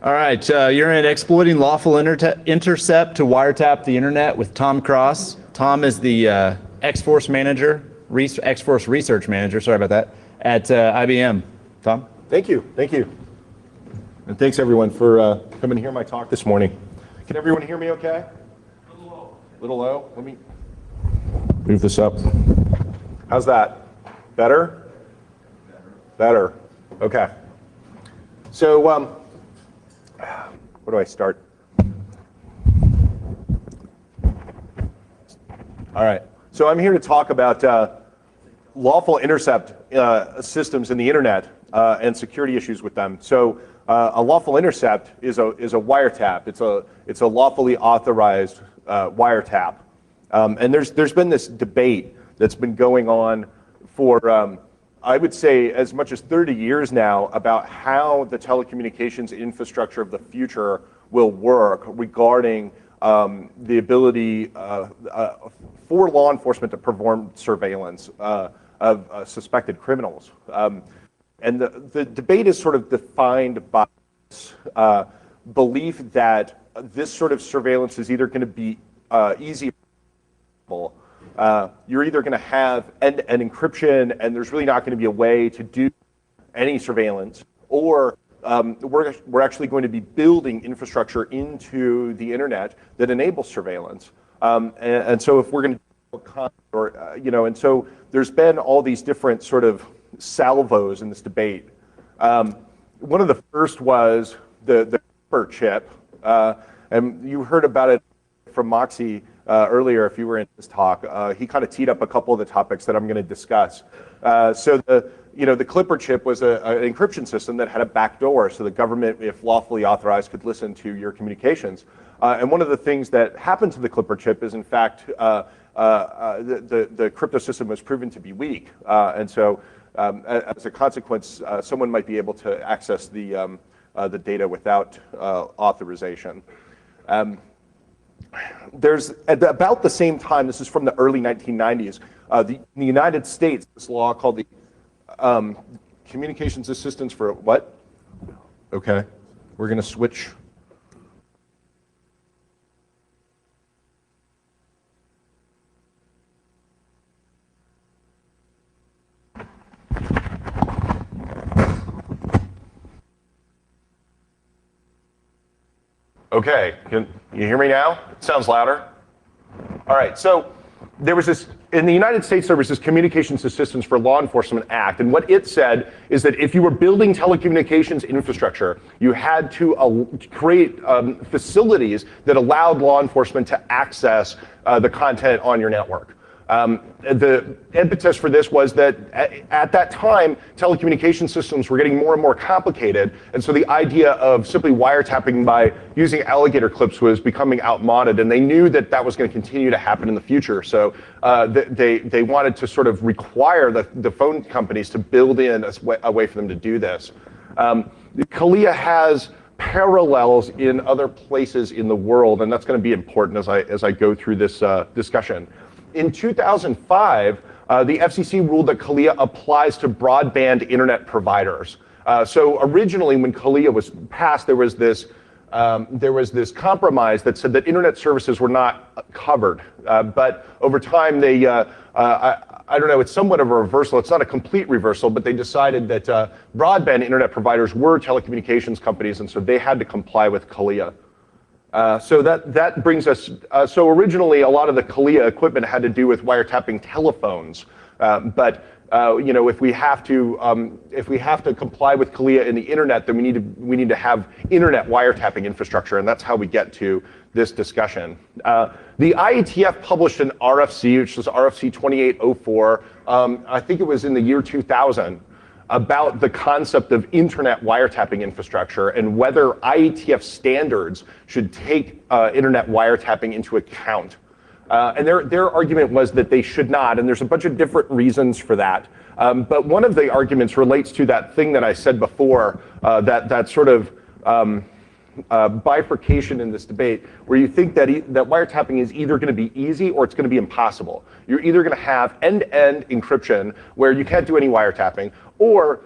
All right, you're in Exploiting Lawful Intercept to Wiretap the Internet with Tom Cross. Tom is the X-Force Manager, X-Force Research Manager, sorry about that, at IBM. Tom? Thank you. And thanks everyone for coming to hear my talk this morning. Can everyone hear me okay? A little low? Let me move this up. How's that? Better? Better. Okay. So, where do I start? All right. So I'm here to talk about lawful intercept systems in the internet and security issues with them. So a lawful intercept is a wiretap. It's a lawfully authorized wiretap. And there's been this debate that's been going on for I would say as much as 30 years now about how the telecommunications infrastructure of the future will work regarding the ability for law enforcement to perform surveillance of suspected criminals. And the debate is sort of defined by this belief that this sort of surveillance is either going to be easy or you're either going to have end-to-end encryption and there's really not going to be a way to do any surveillance, or we're actually going to be building infrastructure into the internet that enables surveillance. And so if we're going to, and so there's been all these different sort of salvos in this debate. One of the first was the Clipper chip, and you heard about it from Moxie earlier if you were in this talk. He kind of teed up a couple of the topics that I'm going to discuss. So the Clipper chip was an encryption system that had a backdoor, so the government, if lawfully authorized, could listen to your communications. And one of the things that happened to the Clipper chip is, in fact, the crypto system was proven to be weak. And so as a consequence, someone might be able to access the data without authorization. There's, at about the same time, this is from the early 1990s, in the United States, this law called the Communications Assistance for what? Okay, we're going to switch. Okay, can you hear me now? It sounds louder. All right, so there was this, in the United States, there was this Communications Assistance for Law Enforcement Act, and what it said is that if you were building telecommunications infrastructure, you had to create facilities that allowed law enforcement to access the content on your network. The impetus for this was that at that time, telecommunication systems were getting more and more complicated, and so the idea of simply wiretapping by using alligator clips was becoming outmoded, and they knew that that was going to continue to happen in the future. So they wanted to sort of require the phone companies to build in a way for them to do this. CALEA has parallels in other places in the world, and that's going to be important as I go through this discussion. In 2005, the FCC ruled that CALEA applies to broadband internet providers. So originally, when CALEA was passed, there was this compromise that said that internet services were not covered. But over time, they, I don't know, it's somewhat of a reversal. It's not a complete reversal, but they decided that broadband internet providers were telecommunications companies, and so they had to comply with CALEA. So that brings us, so originally a lot of the CALEA equipment had to do with wiretapping telephones, but if we have to comply with CALEA in the internet, then we need to have internet wiretapping infrastructure, and that's how we get to this discussion. The IETF published an RFC, which was RFC 2804. I think it was in the year 2000. About the concept of internet wiretapping infrastructure and whether IETF standards should take internet wiretapping into account. And their argument was that they should not, and there's a bunch of different reasons for that. But one of the arguments relates to that thing that I said before, that sort of bifurcation in this debate, where you think that wiretapping is either going to be easy or it's going to be impossible. You're either going to have end-to-end encryption where you can't do any wiretapping, or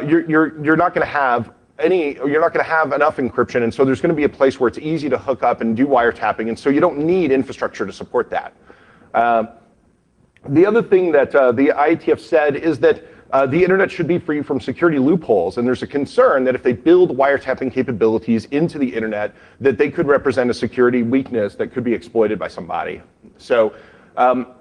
you're not going to have you're not going to have enough encryption, and so there's going to be a place where it's easy to hook up and do wiretapping, and so you don't need infrastructure to support that. The other thing that the IETF said is that the internet should be free from security loopholes, and there's a concern that if they build wiretapping capabilities into the internet, that they could represent a security weakness that could be exploited by somebody. So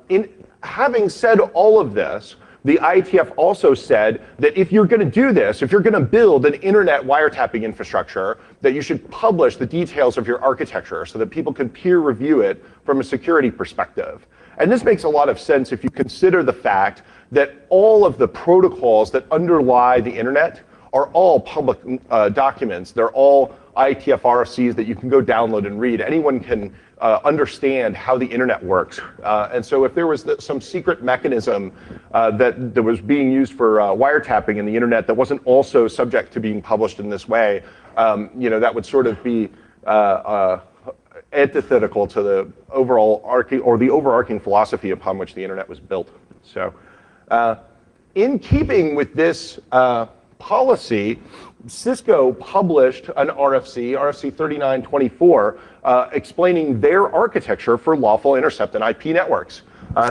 in having said all of this, the IETF also said that if you're going to do this, if you're going to build an internet wiretapping infrastructure, that you should publish the details of your architecture so that people can peer review it from a security perspective. And this makes a lot of sense if you consider the fact that all of the protocols that underlie the internet are all public documents. They're all IETF RFCs that you can go download and read. Anyone can understand how the internet works. And so if there was some secret mechanism that was being used for wiretapping in the internet that wasn't also subject to being published in this way, that would sort of be antithetical to the overall overarching philosophy upon which the internet was built. So in keeping with this policy, Cisco published an RFC 3924, explaining their architecture for lawful intercept and IP networks.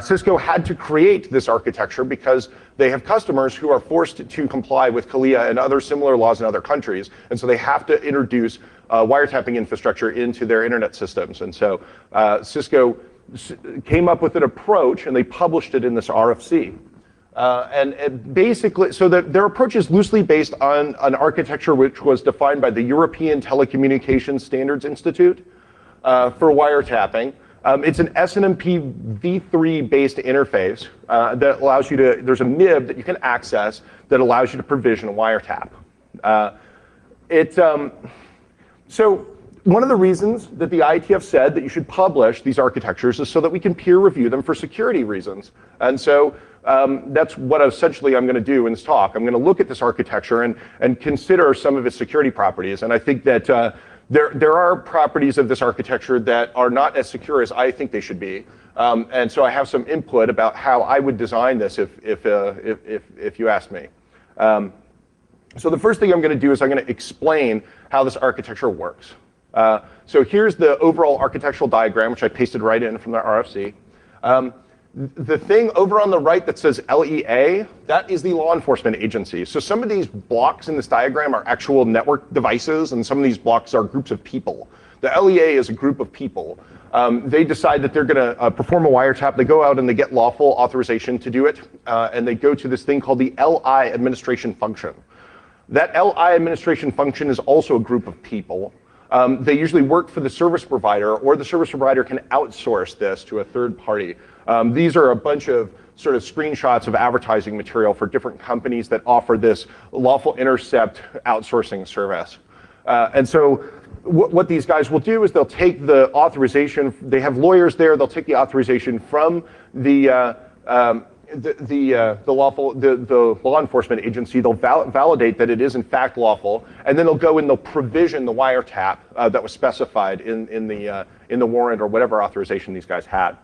Cisco had to create this architecture because they have customers who are forced to comply with CALIA and other similar laws in other countries, and so they have to introduce wiretapping infrastructure into their internet systems. And so Cisco came up with an approach, and they published it in this RFC. And basically, so their approach is loosely based on an architecture which was defined by the European Telecommunications Standards Institute for wiretapping. It's an SNMP v3 based interface that allows you to, there's a MIB that you can access that allows you to provision a wiretap. So one of the reasons that the IETF said that you should publish these architectures is so that we can peer review them for security reasons. And so that's what essentially I'm going to do in this talk. I'm going to look at this architecture and consider some of its security properties. And I think that there are properties of this architecture that are not as secure as I think they should be. And so I have some input about how I would design this if you ask me. So the first thing I'm going to do is I'm going to explain how this architecture works. So here's the overall architectural diagram, which I pasted right in from the RFC. The thing over on the right that says LEA, that is the law enforcement agency. So some of these blocks in this diagram are actual network devices, and some of these blocks are groups of people. The LEA is a group of people. They decide that they're going to perform a wiretap. They go out and they get lawful authorization to do it, and they go to this thing called the LI administration function. That LI administration function is also a group of people. They usually work for the service provider, or the service provider can outsource this to a third party. These are a bunch of sort of screenshots of advertising material for different companies that offer this lawful intercept outsourcing service. And so what these guys will do is they'll take the authorization, they have lawyers there, they'll take the authorization from the law enforcement agency, they'll validate that it is in fact lawful, and then they'll go and they'll provision the wiretap that was specified in the warrant or whatever authorization these guys had.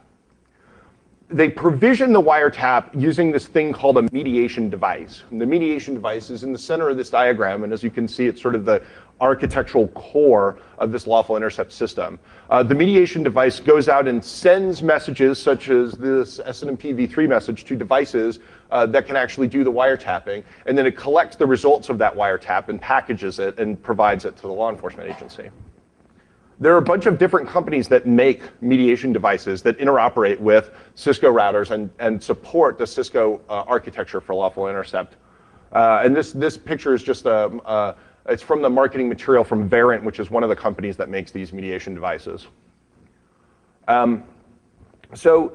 They provision the wiretap using this thing called a mediation device. And the mediation device is in the center of this diagram, and as you can see, it's sort of the architectural core of this lawful intercept system. The mediation device goes out and sends messages such as this SNMP v3 message to devices that can actually do the wiretapping, and then it collects the results of that wiretap and packages it and provides it to the law enforcement agency. There are a bunch of different companies that make mediation devices that interoperate with Cisco routers and support the Cisco architecture for lawful intercept. And this picture is just it's from the marketing material from Verint, which is one of the companies that makes these mediation devices. So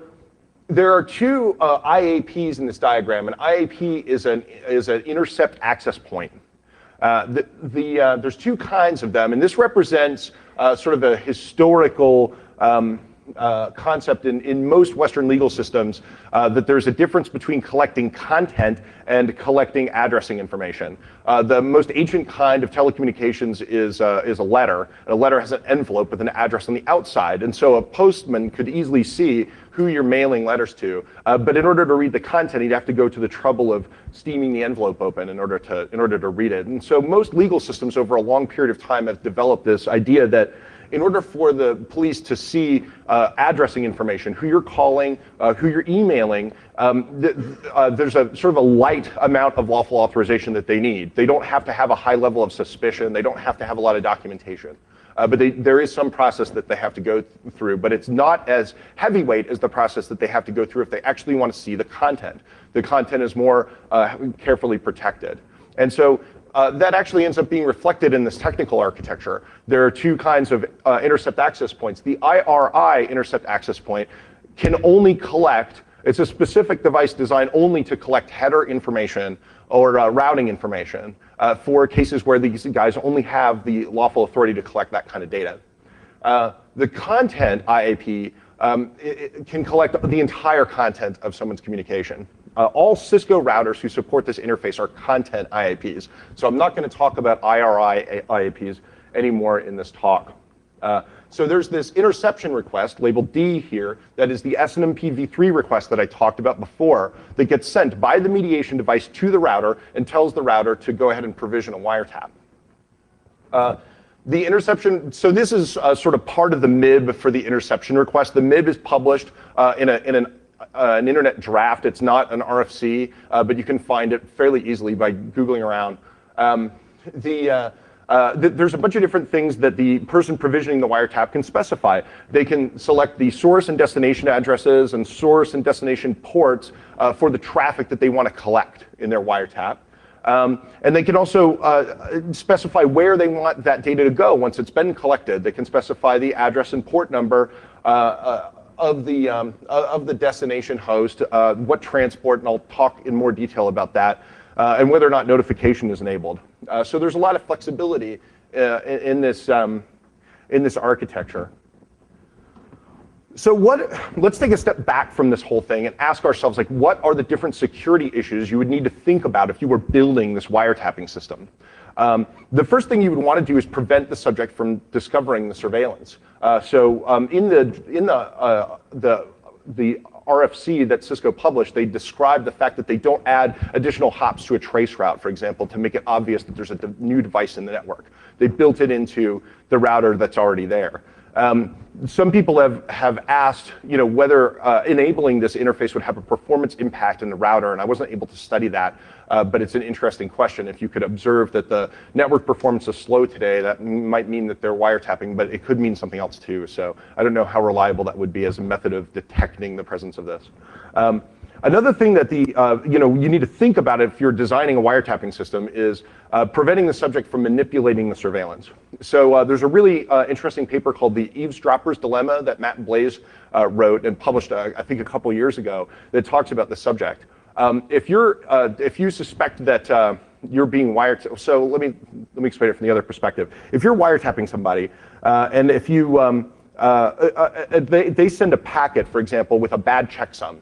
there are two IAPs in this diagram. An IAP is an intercept access point. There's two kinds of them, and this represents sort of a historical concept in most Western legal systems that there's a difference between collecting content and collecting addressing information. The most ancient kind of telecommunications is a letter. And a letter has an envelope with an address on the outside, and so a postman could easily see who you're mailing letters to. But in order to read the content, he'd have to go to the trouble of steaming the envelope open in order to read it. And so most legal systems over a long period of time have developed this idea that in order for the police to see addressing information, who you're calling, who you're emailing, there's a sort of a light amount of lawful authorization that they need. They don't have to have a high level of suspicion. They don't have to have a lot of documentation. But there is some process that they have to go through, but it's not as heavyweight as the process that they have to go through if they actually want to see the content. The content is more carefully protected. And so that actually ends up being reflected in this technical architecture. There are two kinds of intercept access points. The IRI intercept access point can only collect, it's a specific device designed only to collect header information or routing information for cases where these guys only have the lawful authority to collect that kind of data. The content IAP it can collect the entire content of someone's communication. All Cisco routers who support this interface are content IAPs. So I'm not going to talk about IRI IAPs anymore in this talk. So there's this interception request labeled D here that is the SNMP v3 request that I talked about before that gets sent by the mediation device to the router and tells the router to go ahead and provision a wiretap. The interception, so this is sort of part of the MIB for the interception request. The MIB is published in an internet draft. It's not an RFC, but you can find it fairly easily by Googling around. There's a bunch of different things that the person provisioning the wiretap can specify. They can select the source and destination addresses and source and destination ports for the traffic that they want to collect in their wiretap. And they can also specify where they want that data to go once it's been collected. They can specify the address and port number of the destination host, what transport, and I'll talk in more detail about that, and whether or not notification is enabled. So there's a lot of flexibility in this architecture. So let's take a step back from this whole thing and ask ourselves, like, what are the different security issues you would need to think about if you were building this wiretapping system? The first thing you would want to do is prevent the subject from discovering the surveillance. In the RFC that Cisco published, they describe the fact that they don't add additional hops to a trace route, for example, to make it obvious that there's a new device in the network. They built it into the router that's already there. Some people have asked, whether enabling this interface would have a performance impact in the router, and I wasn't able to study that, but it's an interesting question. If you could observe that the network performance is slow today, that might mean that they're wiretapping, but it could mean something else too. So I don't know how reliable that would be as a method of detecting the presence of this. Another thing that you need to think about if you're designing a wiretapping system is preventing the subject from manipulating the surveillance. So there's a really interesting paper called The Eavesdropper's Dilemma that Matt Blaze wrote and published, I think, a couple years ago that talks about the subject. If you suspect that you're being wiretapped, so let me explain it from the other perspective. If you're wiretapping somebody, and if you they send a packet, for example, with a bad checksum,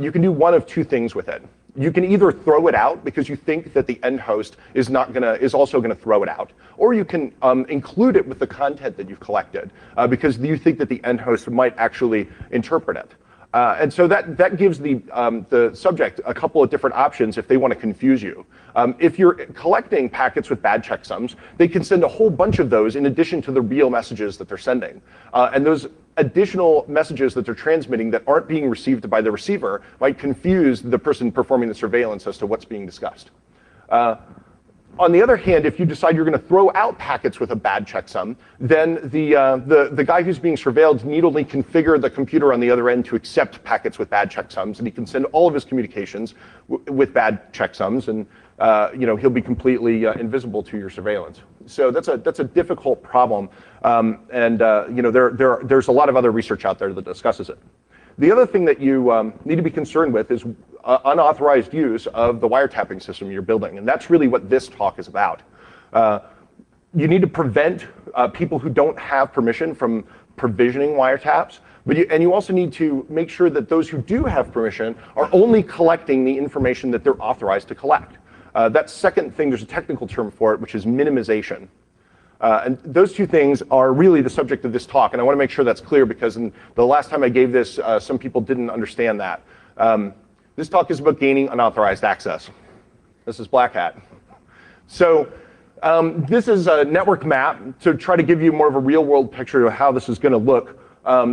you can do one of two things with it. You can either throw it out because you think that the end host is also gonna throw it out, or you can include it with the content that you've collected because you think that the end host might actually interpret it. And so that gives the subject a couple of different options if they want to confuse you. If you're collecting packets with bad checksums, they can send a whole bunch of those in addition to the real messages that they're sending. And those additional messages that they're transmitting that aren't being received by the receiver might confuse the person performing the surveillance as to what's being discussed. On the other hand, if you decide you're going to throw out packets with a bad checksum, then the guy who's being surveilled need only configure the computer on the other end to accept packets with bad checksums, and he can send all of his communications with bad checksums, and he'll be completely invisible to your surveillance. So that's a difficult problem, and there's a lot of other research out there that discusses it. The other thing that you need to be concerned with is unauthorized use of the wiretapping system you're building, and that's really what this talk is about. You need to prevent people who don't have permission from provisioning wiretaps. And you also need to make sure that those who do have permission are only collecting the information that they're authorized to collect. That second thing, there's a technical term for it, which is minimization. And those two things are really the subject of this talk, and I want to make sure that's clear because the last time I gave this, some people didn't understand that. This talk is about gaining unauthorized access. This is Black Hat. So this is a network map to try to give you more of a real-world picture of how this is going to look.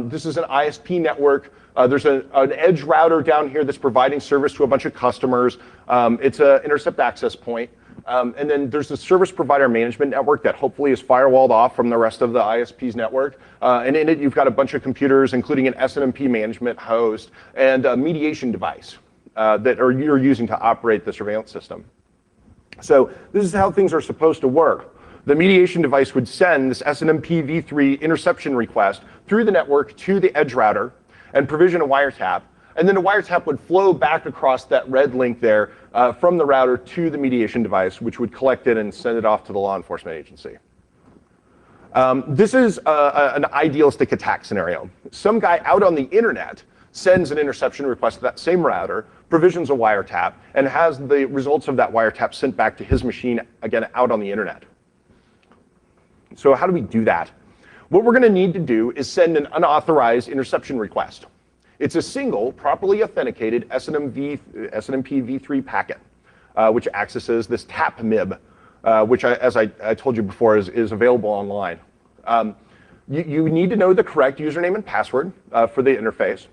This is an ISP network. There's an edge router down here that's providing service to a bunch of customers. It's an intercept access point. And then there's the service provider management network that hopefully is firewalled off from the rest of the ISP's network. And in it, you've got a bunch of computers, including an SNMP management host and a mediation device that you're using to operate the surveillance system. So this is how things are supposed to work. The mediation device would send this SNMP v3 interception request through the network to the edge router and provision a wiretap. And then the wiretap would flow back across that red link there from the router to the mediation device, which would collect it and send it off to the law enforcement agency. This is an idealistic attack scenario. Some guy out on the internet sends an interception request to that same router, provisions a wiretap, and has the results of that wiretap sent back to his machine, again, out on the internet. So how do we do that? What we're going to need to do is send an unauthorized interception request. It's a single, properly authenticated SNMP v3 packet, which accesses this tap MIB, which, as I told you before, is available online. You need to know the correct username and password for the interface.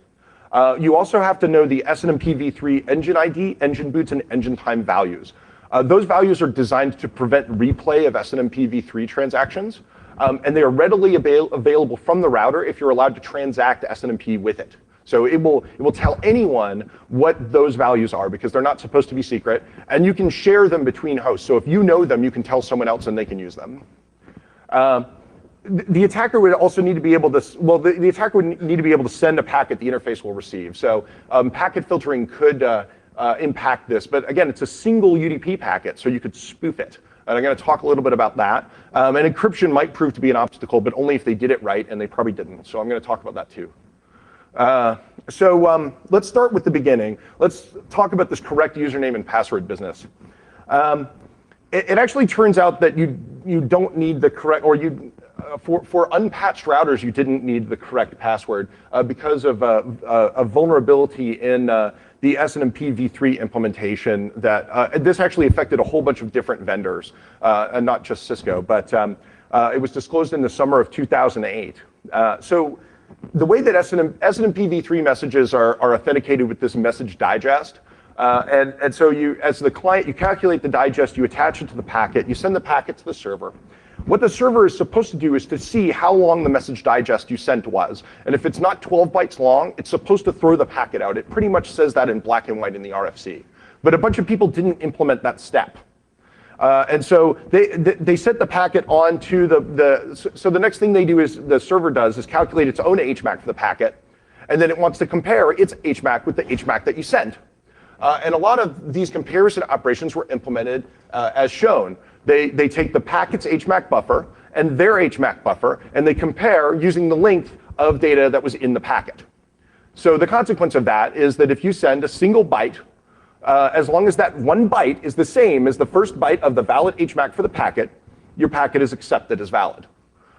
You also have to know the SNMP v3 engine ID, engine boots, and engine time values. Those values are designed to prevent replay of SNMP v3 transactions, and they are readily available from the router if you're allowed to transact SNMP with it. So it will tell anyone what those values are because they're not supposed to be secret, and you can share them between hosts. So if you know them, you can tell someone else and they can use them. The attacker would also need to be able to, the attacker would need to be able to send a packet the interface will receive. So packet filtering could impact this, but again, it's a single UDP packet, so you could spoof it. And I'm going to talk a little bit about that. And encryption might prove to be an obstacle, but only if they did it right, and they probably didn't. So I'm going to talk about that too. Let's start with the beginning. Let's talk about this correct username and password business. It actually turns out that you don't need the correct, or for unpatched routers, you didn't need the correct password because of a vulnerability in the SNMP v3 implementation that this actually affected a whole bunch of different vendors, and not just Cisco, but it was disclosed in the summer of 2008. So the way that SNMP v3 messages are authenticated with this message digest, and so you, as the client, you calculate the digest, you attach it to the packet, you send the packet to the server. What the server is supposed to do is to see how long the message digest you sent was. And if it's not 12 bytes long, it's supposed to throw the packet out. It pretty much says that in black and white in the RFC. But a bunch of people didn't implement that step. And so they set the packet onto so the next thing they do is the server does is calculate its own HMAC for the packet. And then it wants to compare its HMAC with the HMAC that you sent. And a lot of these comparison operations were implemented as shown. They take the packet's HMAC buffer and their HMAC buffer, and they compare using the length of data that was in the packet. So the consequence of that is that if you send a single byte, as long as that one byte is the same as the first byte of the valid HMAC for the packet, your packet is accepted as valid.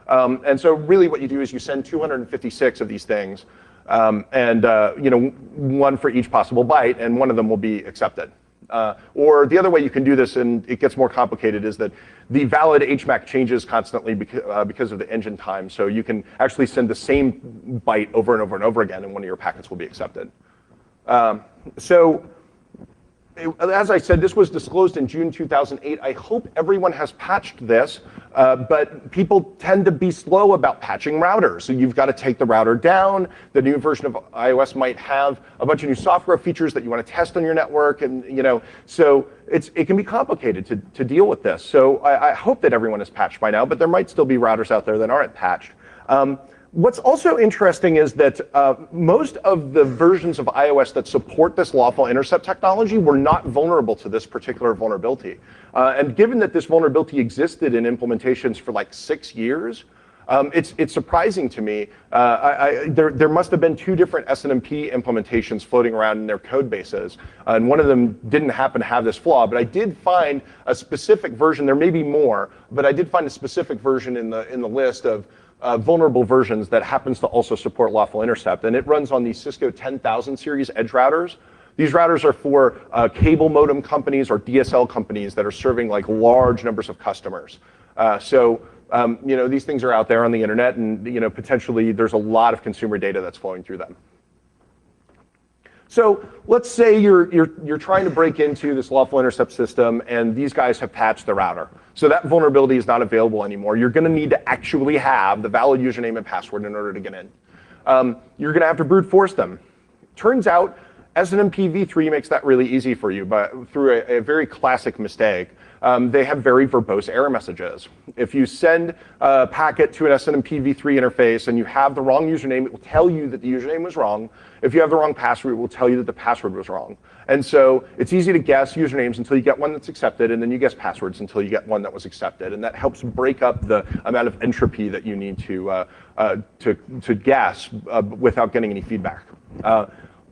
And so really what you do is you send 256 of these things, and one for each possible byte, and one of them will be accepted. Or the other way you can do this, and it gets more complicated, is that the valid HMAC changes constantly because of the engine time. So you can actually send the same byte over and over and over again, and one of your packets will be accepted. As I said, this was disclosed in June 2008. I hope everyone has patched this, but people tend to be slow about patching routers. So you've got to take the router down. The new version of iOS might have a bunch of new software features that you want to test on your network, and so it can be complicated to deal with this. So I hope that everyone is patched by now, but there might still be routers out there that aren't patched. What's also interesting is that most of the versions of iOS that support this lawful intercept technology were not vulnerable to this particular vulnerability. And given that this vulnerability existed in implementations for like 6 years, it's surprising to me. There must have been 2 different SNMP implementations floating around in their code bases, and one of them didn't happen to have this flaw. But I did find a specific version. There may be more, but I did find a specific version in the list of vulnerable versions that happens to also support lawful intercept, and it runs on the Cisco 10000 series edge routers. These routers are for cable modem companies or DSL companies that are serving like large numbers of customers. These things are out there on the internet, and potentially there's a lot of consumer data that's flowing through them. So let's say you're trying to break into this lawful intercept system, and these guys have patched the router. So that vulnerability is not available anymore. You're going to need to actually have the valid username and password in order to get in. You're going to have to brute force them. Turns out SNMP v3 makes that really easy for you, but through a very classic mistake. They have very verbose error messages. If you send a packet to an SNMP v3 interface and you have the wrong username, it will tell you that the username was wrong. If you have the wrong password, it will tell you that the password was wrong. And so it's easy to guess usernames until you get one that's accepted, and then you guess passwords until you get one that was accepted. And that helps break up the amount of entropy that you need to guess without getting any feedback.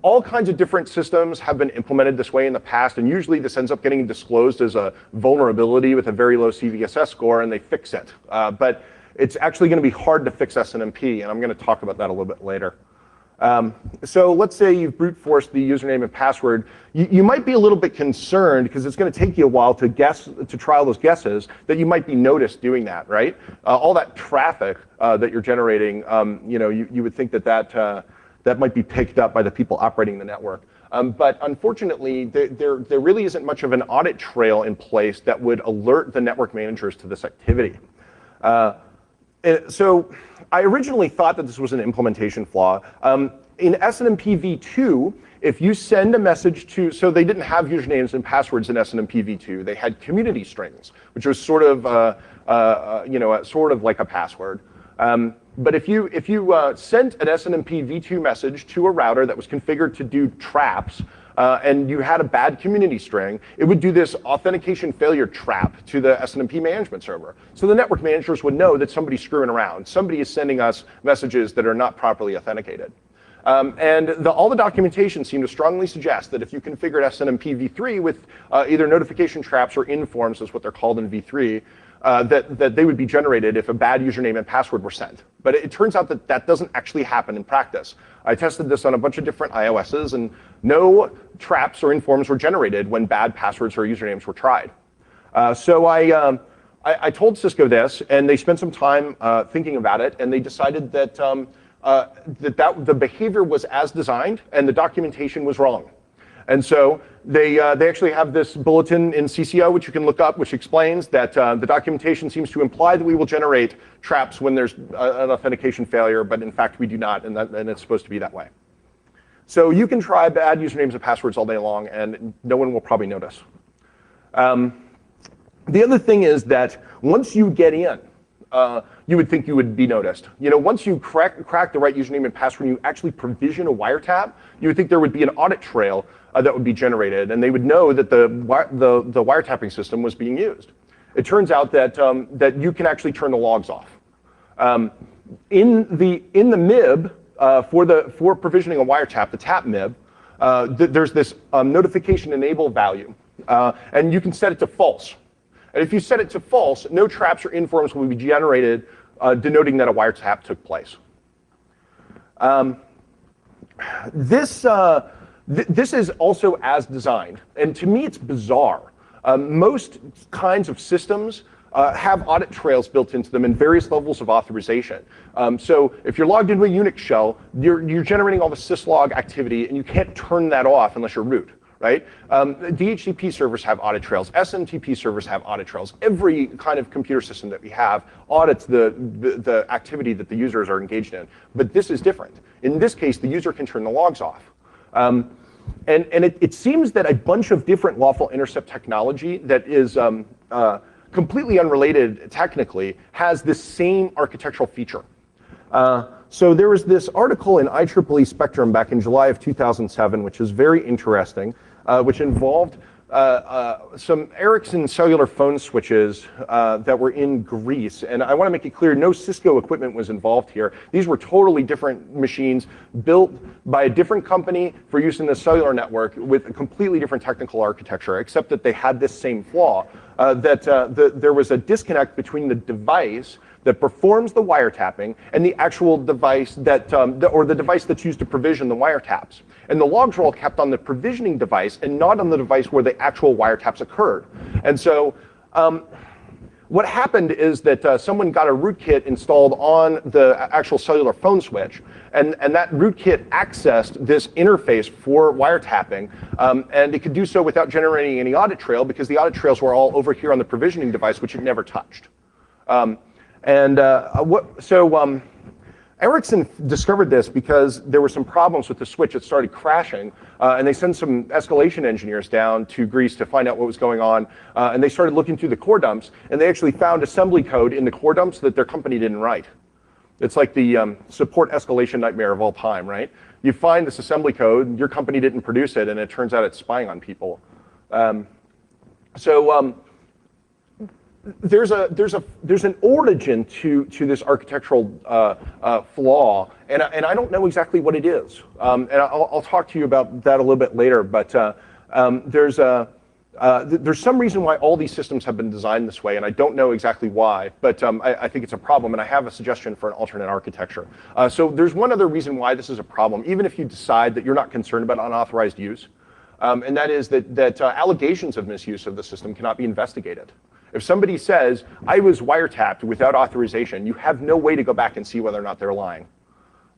All kinds of different systems have been implemented this way in the past, and usually this ends up getting disclosed as a vulnerability with a very low CVSS score, and they fix it. But it's actually going to be hard to fix SNMP, and I'm going to talk about that a little bit later. So let's say you've brute forced the username and password. You might be a little bit concerned, because it's going to take you a while to try all those guesses, that you might be noticed doing that, right? All that traffic that you're generating, you would think that might be picked up by the people operating the network. But unfortunately, there really isn't much of an audit trail in place that would alert the network managers to this activity. So I originally thought that this was an implementation flaw. In SNMP v2, if you send a message so they didn't have usernames and passwords in SNMP v2. They had community strings, which was sort of like a password. But if you sent an SNMP v2 message to a router that was configured to do traps, and you had a bad community string, it would do this authentication failure trap to the SNMP management server. So the network managers would know that somebody's screwing around. Somebody is sending us messages that are not properly authenticated. And all the documentation seemed to strongly suggest that if you configured SNMP v3 with either notification traps or informs, is what they're called in v3, that they would be generated if a bad username and password were sent. But it turns out that doesn't actually happen in practice. I tested this on a bunch of different iOSs, and no traps or informs were generated when bad passwords or usernames were tried. So I told Cisco this, and they spent some time thinking about it, and they decided that the behavior was as designed, and the documentation was wrong. And so they actually have this bulletin in CCO, which you can look up, which explains that the documentation seems to imply that we will generate traps when there's an authentication failure, but in fact we do not, and it's supposed to be that way. So you can try bad usernames and passwords all day long, and no one will probably notice. The other thing is that once you get in, you would think you would be noticed. Once you crack the right username and password, and you actually provision a wiretap, you would think there would be an audit trail that would be generated, and they would know that the wiretapping system was being used. It turns out that you can actually turn the logs off. In the MIB for provisioning a wiretap, the tap MIB, there's this notification enable value, and you can set it to false. And if you set it to false, no traps or informs will be generated denoting that a wiretap took place. This is also as designed, and to me it's bizarre. Most kinds of systems have audit trails built into them and various levels of authorization. So if you're logged into a Unix shell, you're generating all the syslog activity, and you can't turn that off unless you're root. Right? DHCP servers have audit trails. SMTP servers have audit trails. Every kind of computer system that we have audits the activity that the users are engaged in. But this is different. In this case, the user can turn the logs off. And it seems that a bunch of different lawful intercept technology that is completely unrelated technically has this same architectural feature. So there was this article in IEEE Spectrum back in July of 2007, which is very interesting, which involved some Ericsson cellular phone switches that were in Greece. And I want to make it clear, no Cisco equipment was involved here. These were totally different machines built by a different company for use in the cellular network with a completely different technical architecture, except that they had this same flaw, that there was a disconnect between the device that performs the wiretapping and the actual device that, or the device that's used to provision the wiretaps. And the logs were all kept on the provisioning device and not on the device where the actual wiretaps occurred. And so what happened is that someone got a rootkit installed on the actual cellular phone switch, and that rootkit accessed this interface for wiretapping, and it could do so without generating any audit trail because the audit trails were all over here on the provisioning device, which it never touched. Ericsson discovered this because there were some problems with the switch. It started crashing, and they sent some escalation engineers down to Greece to find out what was going on, and they started looking through the core dumps, and they actually found assembly code in the core dumps that their company didn't write. It's like the support escalation nightmare of all time, right? You find this assembly code, your company didn't produce it, and it turns out it's spying on people. There's an origin to this architectural flaw, and I don't know exactly what it is. And I'll talk to you about that a little bit later. But there's some reason why all these systems have been designed this way, and I don't know exactly why. But I think it's a problem, and I have a suggestion for an alternate architecture. So there's one other reason why this is a problem, even if you decide that you're not concerned about unauthorized use, and that is that allegations of misuse of the system cannot be investigated. If somebody says, I was wiretapped without authorization, you have no way to go back and see whether or not they're lying.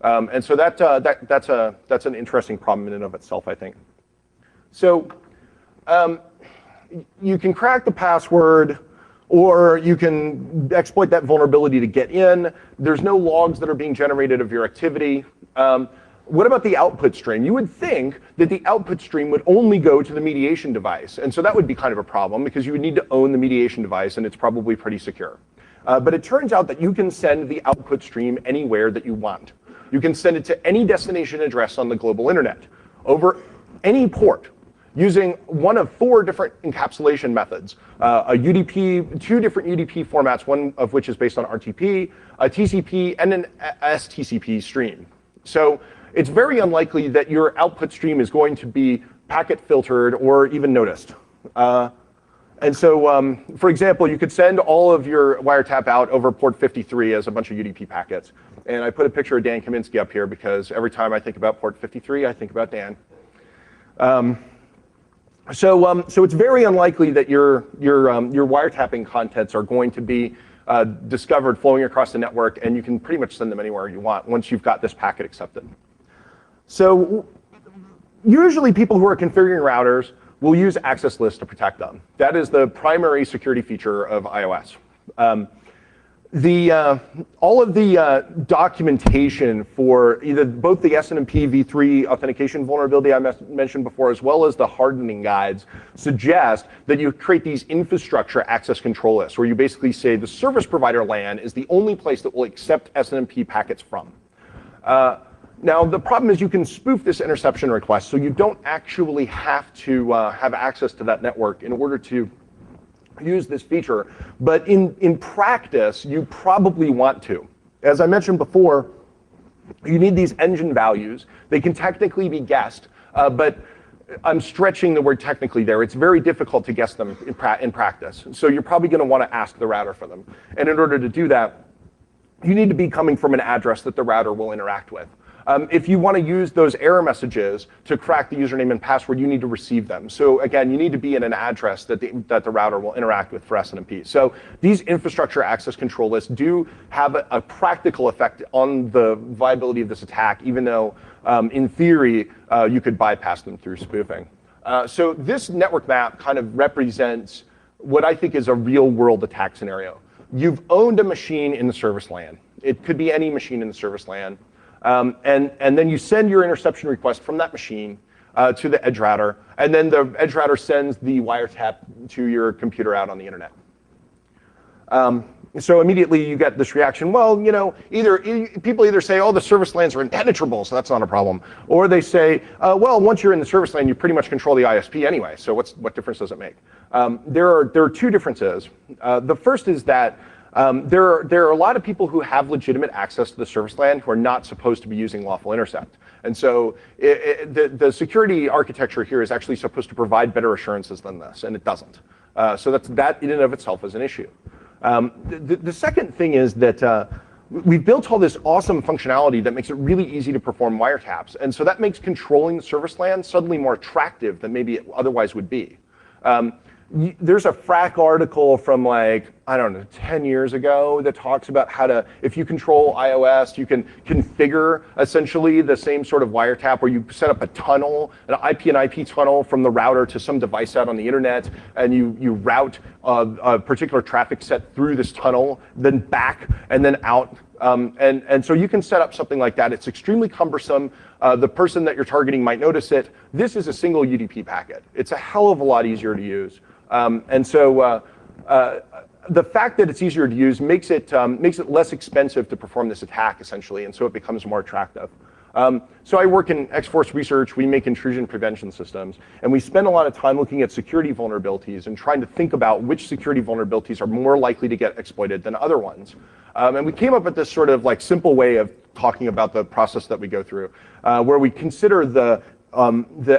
And so that's an interesting problem in and of itself, I think. So you can crack the password, or you can exploit that vulnerability to get in. There's no logs that are being generated of your activity. What about the output stream? You would think that the output stream would only go to the mediation device. And so that would be kind of a problem because you would need to own the mediation device, and it's probably pretty secure. But it turns out that you can send the output stream anywhere that you want. You can send it to any destination address on the global internet over any port using one of 4 different encapsulation methods, a UDP, 2 different UDP formats, one of which is based on RTP, a TCP, and an STCP stream. So it's very unlikely that your output stream is going to be packet filtered or even noticed. And so, for example, you could send all of your wiretap out over port 53 as a bunch of UDP packets. And I put a picture of Dan Kaminsky up here because every time I think about port 53, I think about Dan. So it's very unlikely that your wiretapping contents are going to be discovered flowing across the network, and you can pretty much send them anywhere you want once you've got this packet accepted. So usually people who are configuring routers will use access lists to protect them. That is the primary security feature of iOS. All of the documentation for either both the SNMP v3 authentication vulnerability I mentioned before, as well as the hardening guides, suggest that you create these infrastructure access control lists, where you basically say the service provider LAN is the only place that will accept SNMP packets from. Now, the problem is you can spoof this interception request, so you don't actually have to have access to that network in order to use this feature. But in practice, you probably want to. As I mentioned before, you need these engine values. They can technically be guessed, but I'm stretching the word technically there. It's very difficult to guess them in practice. So you're probably going to want to ask the router for them. And in order to do that, you need to be coming from an address that the router will interact with. If you want to use those error messages to crack the username and password, you need to receive them. So again, you need to be in an address that the router will interact with for SNMP. So these infrastructure access control lists do have a practical effect on the viability of this attack, even though in theory you could bypass them through spoofing. So this network map kind of represents what I think is a real world attack scenario. You've owned a machine in the service LAN. It could be any machine in the service LAN. And then you send your interception request from that machine to the edge router, and then the edge router sends the wiretap to your computer out on the internet. So immediately you get this reaction, well, people either say, oh, the service lands are impenetrable, so that's not a problem. Or they say, well, once you're in the service lane, you pretty much control the ISP anyway, so what difference does it make? There are two differences. The first is that there are a lot of people who have legitimate access to the service LAN who are not supposed to be using lawful intercept. And so the security architecture here is actually supposed to provide better assurances than this, and it doesn't. So that in and of itself is an issue. The second thing is that we've built all this awesome functionality that makes it really easy to perform wiretaps. And so that makes controlling the service LAN suddenly more attractive than maybe it otherwise would be. There's a FRAC article from 10 years ago that talks about how to, if you control iOS, you can configure essentially the same sort of wiretap where you set up a tunnel, an IP tunnel from the router to some device out on the internet, and you route a particular traffic set through this tunnel, then back and then out. And so you can set up something like that. It's extremely cumbersome. The person that you're targeting might notice it. This is a single UDP packet. It's a hell of a lot easier to use. And so the fact that it's easier to use makes it less expensive to perform this attack, essentially, and so it becomes more attractive. So I work in X-Force research. We make intrusion prevention systems, and we spend a lot of time looking at security vulnerabilities and trying to think about which security vulnerabilities are more likely to get exploited than other ones. And we came up with this sort of simple way of talking about the process that we go through, where we consider the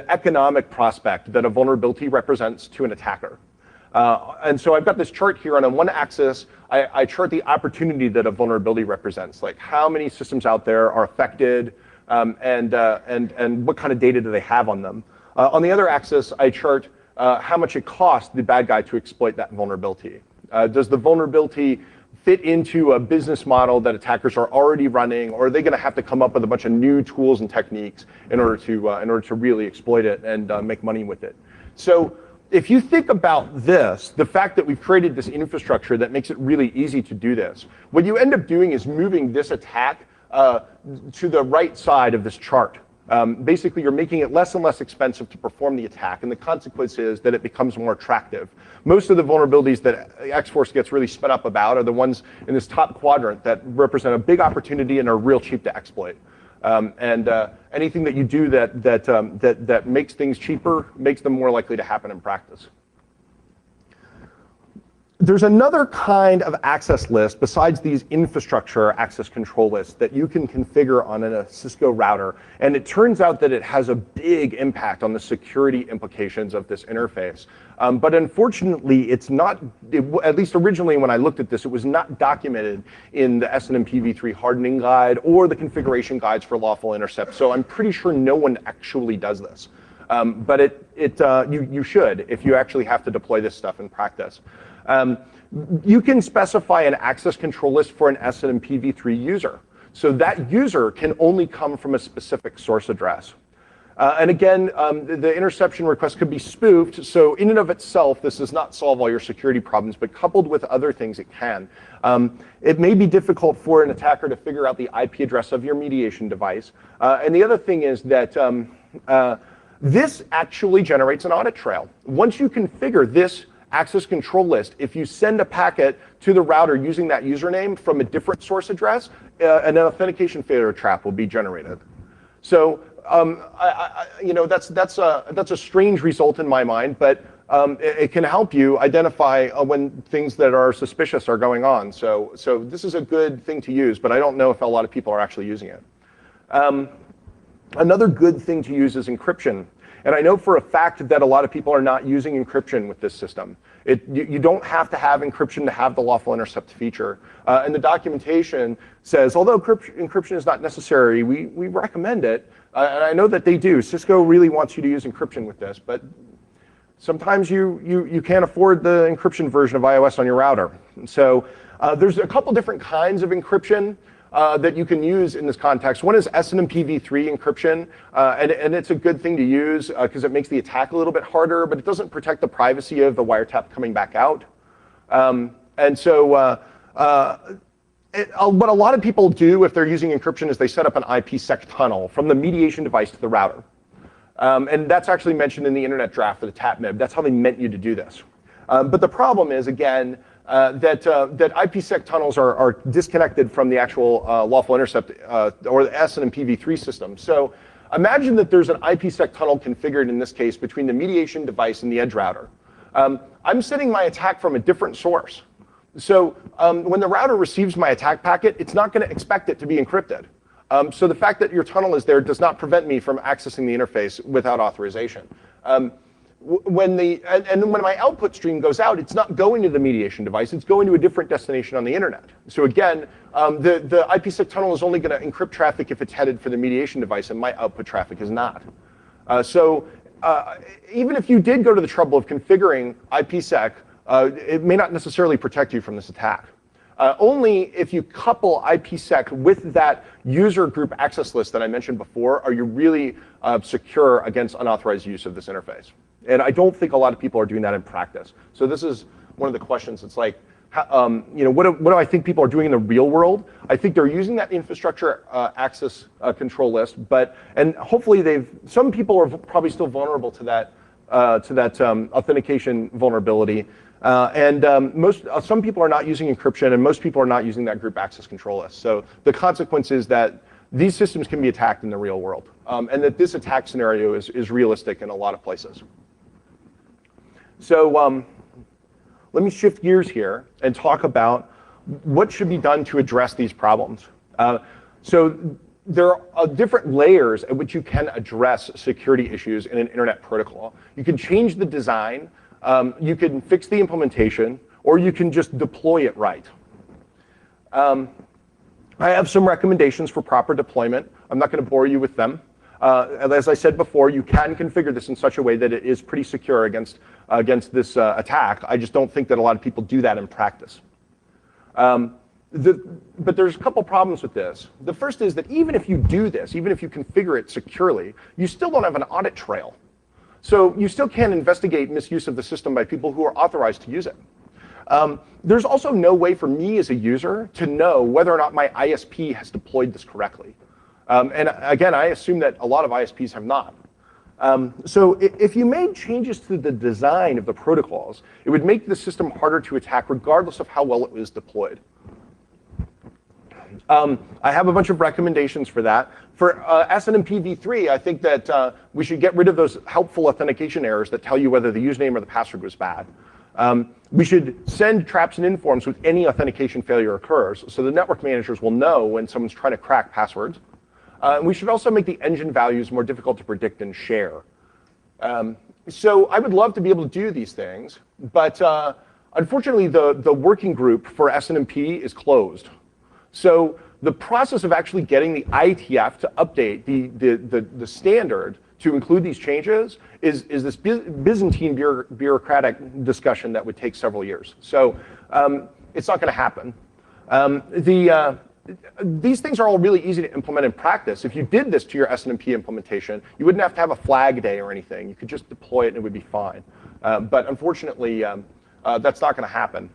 economic prospect that a vulnerability represents to an attacker. And so I've got this chart here, and on one axis, I chart the opportunity that a vulnerability represents, like how many systems out there are affected, and what kind of data do they have on them. On the other axis, I chart how much it costs the bad guy to exploit that vulnerability. Does the vulnerability fit into a business model that attackers are already running, or are they going to have to come up with a bunch of new tools and techniques in order to really exploit it and make money with it? So if you think about this, the fact that we've created this infrastructure that makes it really easy to do this, what you end up doing is moving this attack to the right side of this chart. Basically, you're making it less and less expensive to perform the attack, and the consequence is that it becomes more attractive. Most of the vulnerabilities that X-Force gets really spun up about are the ones in this top quadrant that represent a big opportunity and are real cheap to exploit. Anything that you do that makes things cheaper makes them more likely to happen in practice. There's another kind of access list besides these infrastructure access control lists that you can configure on a Cisco router, and it turns out that it has a big impact on the security implications of this interface. But unfortunately, it's not, at least originally when I looked at this, it was not documented in the S&MP v3 hardening guide or the configuration guides for lawful intercept, so I'm pretty sure no one actually does this. But you should if you actually have to deploy this stuff in practice. You can specify an access control list for an S&MP v3 user. So that user can only come from a specific source address. And again, the interception request could be spoofed. So in and of itself, this does not solve all your security problems, but coupled with other things, it can. It may be difficult for an attacker to figure out the IP address of your mediation device. And the other thing is that this actually generates an audit trail. Once you configure this access control list, if you send a packet to the router using that username from a different source address, an authentication failure trap will be generated. So that's a strange result in my mind, but it can help you identify when things that are suspicious are going on. So this is a good thing to use, but I don't know if a lot of people are actually using it. Another good thing to use is encryption. And I know for a fact that a lot of people are not using encryption with this system. You don't have to have encryption to have the lawful intercept feature. And the documentation says, although encryption is not necessary, we recommend it. And I know that they do. Cisco really wants you to use encryption with this, but sometimes you can't afford the encryption version of iOS on your router. So there's a couple different kinds of encryption that you can use in this context. One is S&MP v3 encryption, and it's a good thing to use because it makes the attack a little bit harder, but it doesn't protect the privacy of the wiretap coming back out. And so what a lot of people do if they're using encryption is they set up an IPsec tunnel from the mediation device to the router. And that's actually mentioned in the internet draft for the TAPMIB. That's how they meant you to do this. But the problem is, again, that IPsec tunnels are disconnected from the actual lawful intercept or the SNMP v3 system. So imagine that there's an IPsec tunnel configured in this case between the mediation device and the edge router. I'm sending my attack from a different source. So when the router receives my attack packet, it's not going to expect it to be encrypted. So the fact that your tunnel is there does not prevent me from accessing the interface without authorization. When my output stream goes out, it's not going to the mediation device. It's going to a different destination on the internet. So again, the IPsec tunnel is only going to encrypt traffic if it's headed for the mediation device, and my output traffic is not. Even if you did go to the trouble of configuring IPsec, it may not necessarily protect you from this attack. Only if you couple IPsec with that user group access list that I mentioned before are you really secure against unauthorized use of this interface. And I don't think a lot of people are doing that in practice. So this is one of the questions. It's like, what do I think people are doing in the real world? I think they're using that infrastructure access control list, and hopefully some people are probably still vulnerable to that authentication vulnerability. Some people are not using encryption, and most people are not using that group access control list. So the consequence is that these systems can be attacked in the real world, and that this attack scenario is realistic in a lot of places. So let me shift gears here and talk about what should be done to address these problems. So there are different layers at which you can address security issues in an internet protocol. You can change the design, you can fix the implementation, or you can just deploy it right. I have some recommendations for proper deployment. I'm not going to bore you with them. As I said before, you can configure this in such a way that it is pretty secure against this attack. I just don't think that a lot of people do that in practice. But there's a couple problems with this. The first is that even if you do this, even if you configure it securely, you still don't have an audit trail. So you still can't investigate misuse of the system by people who are authorized to use it. There's also no way for me as a user to know whether or not my ISP has deployed this correctly. And again, I assume that a lot of ISPs have not. So if you made changes to the design of the protocols, it would make the system harder to attack regardless of how well it was deployed. I have a bunch of recommendations for that. For SNMP v3, I think that we should get rid of those helpful authentication errors that tell you whether the username or the password was bad. We should send traps and informs with any authentication failure occurs, so the network managers will know when someone's trying to crack passwords. We should also make the engine values more difficult to predict and share. So I would love to be able to do these things, but unfortunately, the working group for SNMP is closed. So the process of actually getting the IETF to update the standard to include these changes is this Byzantine bureaucratic discussion that would take several years. So it's not going to happen. These things are all really easy to implement in practice. If you did this to your SNMP implementation, you wouldn't have to have a flag day or anything. You could just deploy it and it would be fine. But unfortunately, that's not going to happen.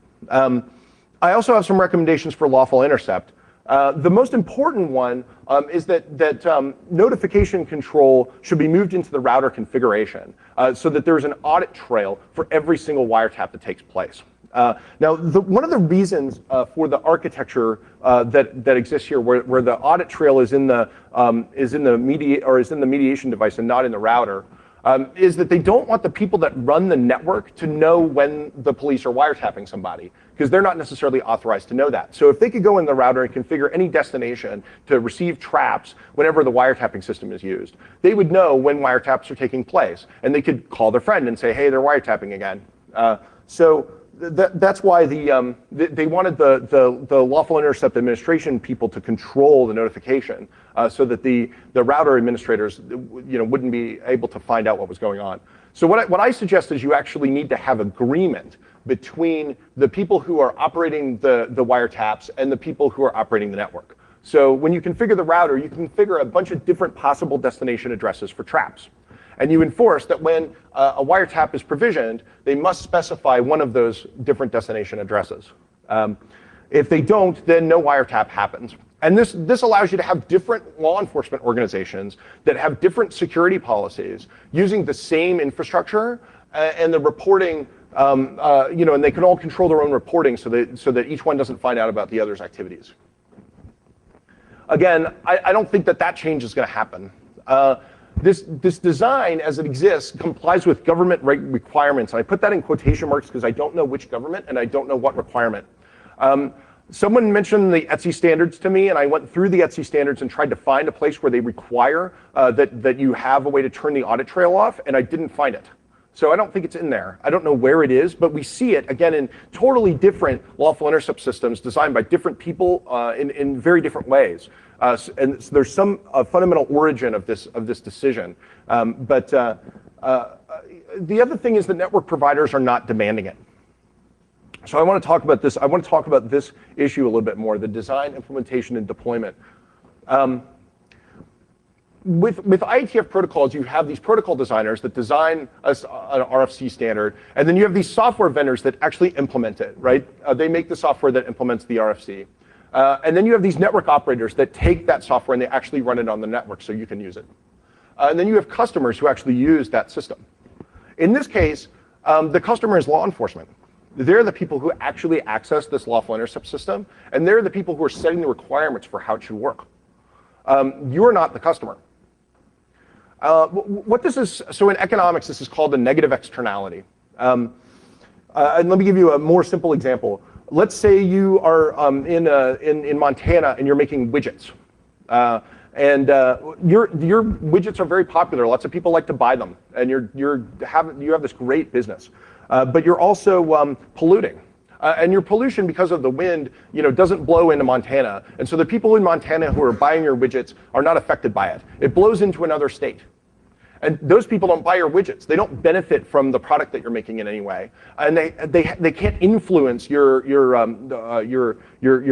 I also have some recommendations for lawful intercept. The most important one is that notification control should be moved into the router configuration so that there's an audit trail for every single wiretap that takes place. Now, one of the reasons for the architecture that exists here, where the audit trail is in the mediation device and not in the router, is that they don't want the people that run the network to know when the police are wiretapping somebody, because they're not necessarily authorized to know that. So if they could go in the router and configure any destination to receive traps whenever the wiretapping system is used, they would know when wiretaps are taking place, and they could call their friend and say, hey, they're wiretapping again. So that's why they wanted the lawful intercept administration people to control the notification, so that the router administrators wouldn't be able to find out what was going on. So what I suggest is you actually need to have agreement between the people who are operating the wiretaps and the people who are operating the network. So when you configure the router, you configure a bunch of different possible destination addresses for traps. And you enforce that when a wiretap is provisioned, they must specify one of those different destination addresses. If they don't, then no wiretap happens. And this allows you to have different law enforcement organizations that have different security policies using the same infrastructure and the reporting And they can all control their own reporting so that each one doesn't find out about the other's activities. Again, I don't think that change is going to happen. This design, as it exists, complies with government requirements. And I put that in quotation marks because I don't know which government and I don't know what requirement. Someone mentioned the ETSI standards to me, and I went through the ETSI standards and tried to find a place where they require that you have a way to turn the audit trail off, and I didn't find it. So I don't think it's in there. I don't know where it is, but we see it, again, in totally different lawful intercept systems designed by different people in very different ways. And so there's some fundamental origin of this decision. But the other thing is that network providers are not demanding it. So I want to talk about this. I want to talk about this issue a little bit more, the design, implementation, and deployment. With IETF protocols, you have these protocol designers that design an RFC standard, and then you have these software vendors that actually implement it, right? They make the software that implements the RFC. And then you have these network operators that take that software and they actually run it on the network so you can use it. And then you have customers who actually use that system. In this case, the customer is law enforcement. They're the people who actually access this lawful intercept system, and they're the people who are setting the requirements for how it should work. You're not the customer. What this is, so in economics, this is called a negative externality. And let me give you a more simple example. Let's say you are in Montana and you're making widgets. And your widgets are very popular. Lots of people like to buy them, and you have this great business. But you're also polluting. And your pollution, because of the wind, doesn't blow into Montana. And so the people in Montana who are buying your widgets are not affected by it. It blows into another state. And those people don't buy your widgets. They don't benefit from the product that you're making in any way. And they can't influence your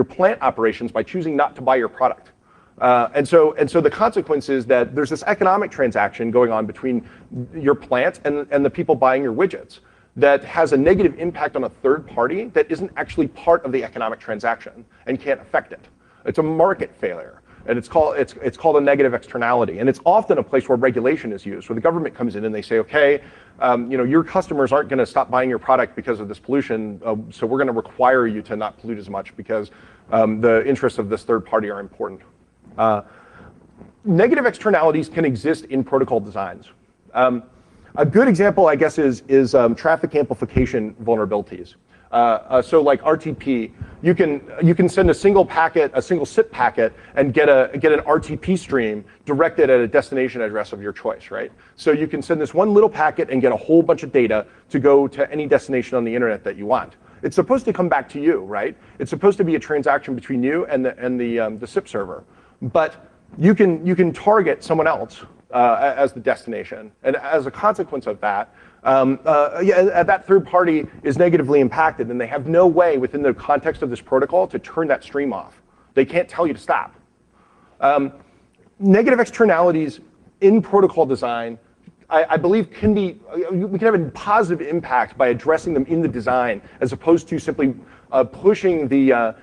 plant operations by choosing not to buy your product. And so the consequence is that there's this economic transaction going on between your plant and the people buying your widgets that has a negative impact on a third party that isn't actually part of the economic transaction and can't affect it. It's a market failure, and it's called a negative externality. And it's often a place where regulation is used, where the government comes in and they say, okay, your customers aren't going to stop buying your product because of this pollution, so we're going to require you to not pollute as much because the interests of this third party are important. Negative externalities can exist in protocol designs. A good example, I guess, is traffic amplification vulnerabilities. So like RTP, you can send a single packet, a single SIP packet, and get an RTP stream directed at a destination address of your choice, right? So you can send this one little packet and get a whole bunch of data to go to any destination on the internet that you want. It's supposed to come back to you, right? It's supposed to be a transaction between you and the SIP server, but you can target someone else as the destination, and as a consequence of that, that third party is negatively impacted, and they have no way within the context of this protocol to turn that stream off. They can't tell you to stop. Negative externalities in protocol design, I believe, we can have a positive impact by addressing them in the design, as opposed to simply pushing the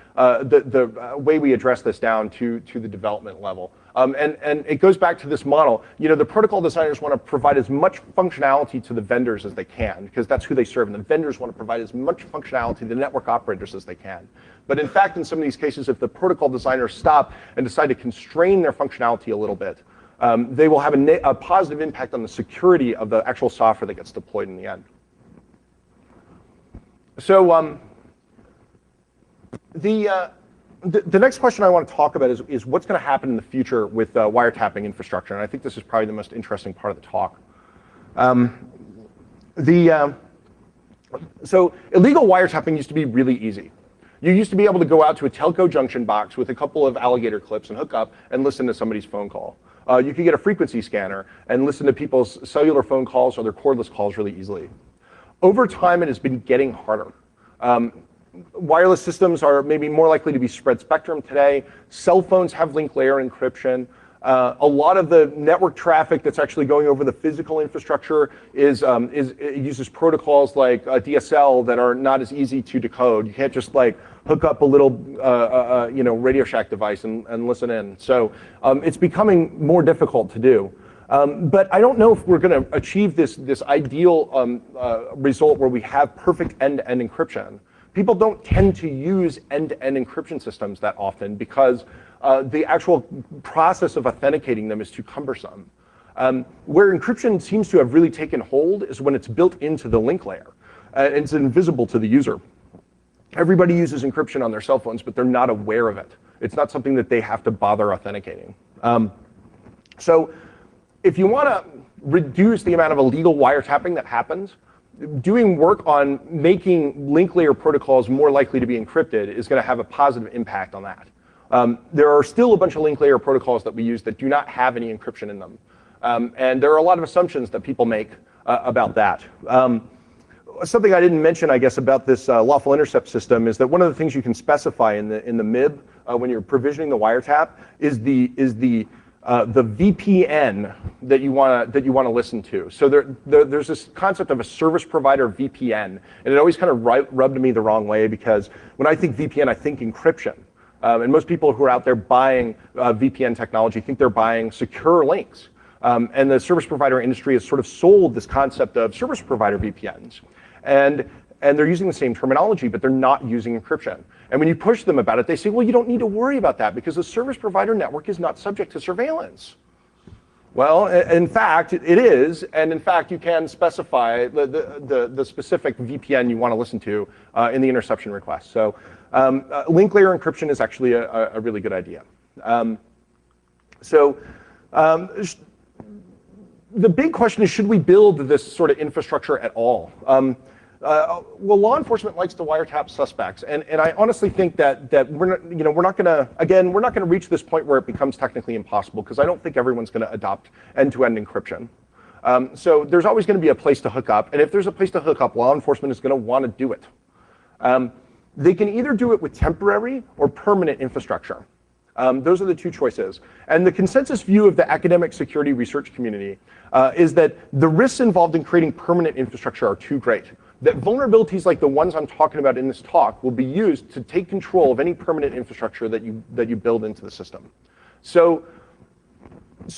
way we address this down to the development level. And it goes back to this model. The protocol designers want to provide as much functionality to the vendors as they can, because that's who they serve. And the vendors want to provide as much functionality to the network operators as they can. But in fact, in some of these cases, if the protocol designers stop and decide to constrain their functionality a little bit, they will have a positive impact on the security of the actual software that gets deployed in the end. So the next question I want to talk about is what's going to happen in the future with wiretapping infrastructure, and I think this is probably the most interesting part of the talk. So illegal wiretapping used to be really easy. You used to be able to go out to a telco junction box with a couple of alligator clips and hook up and listen to somebody's phone call. You could get a frequency scanner and listen to people's cellular phone calls or their cordless calls really easily. Over time, it has been getting harder. Wireless systems are maybe more likely to be spread spectrum today. Cell phones have link layer encryption. A lot of the network traffic that's actually going over the physical infrastructure it uses protocols like DSL that are not as easy to decode. You can't just like hook up a little Radio Shack device and listen in. So it's becoming more difficult to do. But I don't know if we're going to achieve this ideal result where we have perfect end-to-end encryption. People don't tend to use end-to-end encryption systems that often because the actual process of authenticating them is too cumbersome. Where encryption seems to have really taken hold is when it's built into the link layer. And it's invisible to the user. Everybody uses encryption on their cell phones, but they're not aware of it. It's not something that they have to bother authenticating. So if you want to reduce the amount of illegal wiretapping that happens, doing work on making link layer protocols more likely to be encrypted is going to have a positive impact on that. There are still a bunch of link layer protocols that we use that do not have any encryption in them. And there are a lot of assumptions that people make about that. Something I didn't mention, I guess, about this lawful intercept system is that one of the things you can specify in the MIB when you're provisioning the wiretap is the VPN that you want to listen to. So there's this concept of a service provider VPN, and it always kind of rubbed me the wrong way because when I think VPN, I think encryption. And most people who are out there buying VPN technology think they're buying secure links. And the service provider industry has sort of sold this concept of service provider VPNs. And they're using the same terminology, but they're not using encryption. And when you push them about it, they say, well, you don't need to worry about that because the service provider network is not subject to surveillance. Well, in fact, it is. And in fact, you can specify the specific VPN you want to listen to in the interception request. So link layer encryption is actually a really good idea. The big question is, should we build this sort of infrastructure at all? Well, law enforcement likes to wiretap suspects, and I honestly think that we're not going to reach this point where it becomes technically impossible because I don't think everyone's going to adopt end-to-end encryption. So there's always going to be a place to hook up, and if there's a place to hook up, law enforcement is going to want to do it. They can either do it with temporary or permanent infrastructure. Those are the two choices. And the consensus view of the academic security research community is that the risks involved in creating permanent infrastructure are too great. That vulnerabilities like the ones I'm talking about in this talk will be used to take control of any permanent infrastructure that you build into the system. So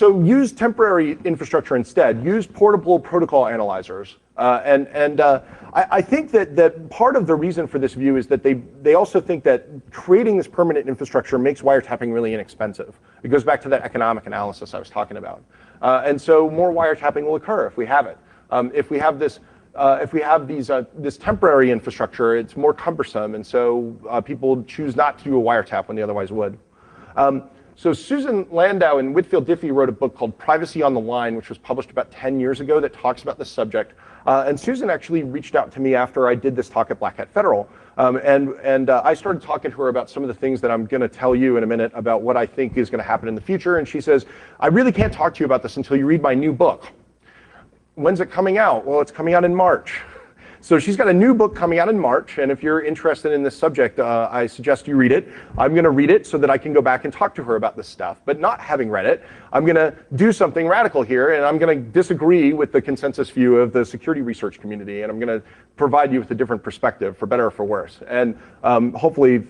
use temporary infrastructure instead. Use portable protocol analyzers. I think that part of the reason for this view is that they also think that creating this permanent infrastructure makes wiretapping really inexpensive. It goes back to that economic analysis I was talking about. And so more wiretapping will occur if we have it. If we have this temporary infrastructure, it's more cumbersome, and so people choose not to do a wiretap when they otherwise would. So Susan Landau and Whitfield Diffie wrote a book called Privacy on the Line, which was published about 10 years ago that talks about this subject. And Susan actually reached out to me after I did this talk at Black Hat Federal. And I started talking to her about some of the things that I'm going to tell you in a minute about what I think is going to happen in the future. And she says, I really can't talk to you about this until you read my new book. When's it coming out? Well, it's coming out in March. So she's got a new book coming out in March, and if you're interested in this subject, I suggest you read it. I'm going to read it so that I can go back and talk to her about this stuff. But not having read it, I'm going to do something radical here, and I'm going to disagree with the consensus view of the security research community, and I'm going to provide you with a different perspective, for better or for worse. And hopefully,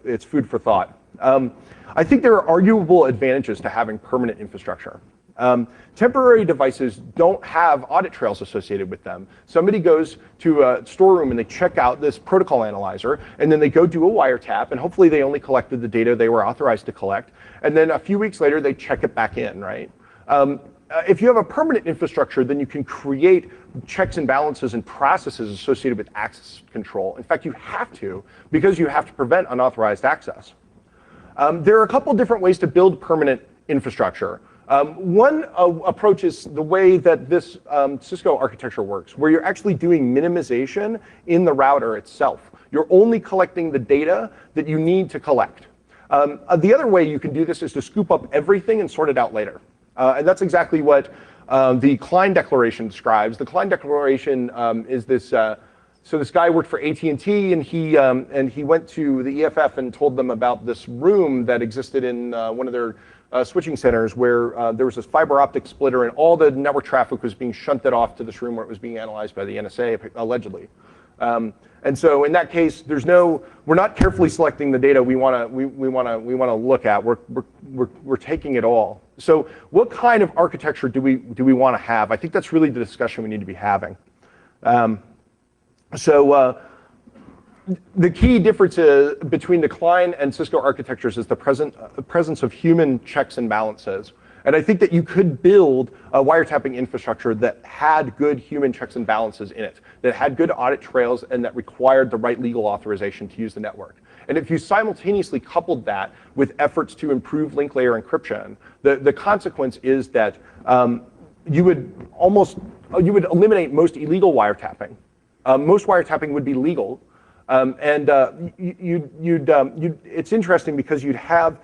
it's food for thought. I think there are arguable advantages to having permanent infrastructure. Temporary devices don't have audit trails associated with them. Somebody goes to a storeroom and they check out this protocol analyzer, and then they go do a wiretap, and hopefully they only collected the data they were authorized to collect, and then a few weeks later they check it back in, right? If you have a permanent infrastructure, then you can create checks and balances and processes associated with access control. In fact, you have to, because you have to prevent unauthorized access. There are a couple different ways to build permanent infrastructure. One approach is the way that this Cisco architecture works, where you're actually doing minimization in the router itself. You're only collecting the data that you need to collect. The other way you can do this is to scoop up everything and sort it out later. And that's exactly what the Klein Declaration describes. The Klein Declaration is this. So this guy worked for AT&T, and he went to the EFF and told them about this room that existed in one of their switching centers where there was this fiber optic splitter, and all the network traffic was being shunted off to this room where it was being analyzed by the NSA, allegedly. And so in that case, we're not carefully selecting the data we want to look at. We're taking it all. So what kind of architecture do we want to have? I think that's really the discussion we need to be having. The key difference between the client and Cisco architectures is the presence of human checks and balances. And I think that you could build a wiretapping infrastructure that had good human checks and balances in it, that had good audit trails, and that required the right legal authorization to use the network. And if you simultaneously coupled that with efforts to improve link layer encryption, the consequence is that you would eliminate most illegal wiretapping. Most wiretapping would be legal. It's interesting because you'd have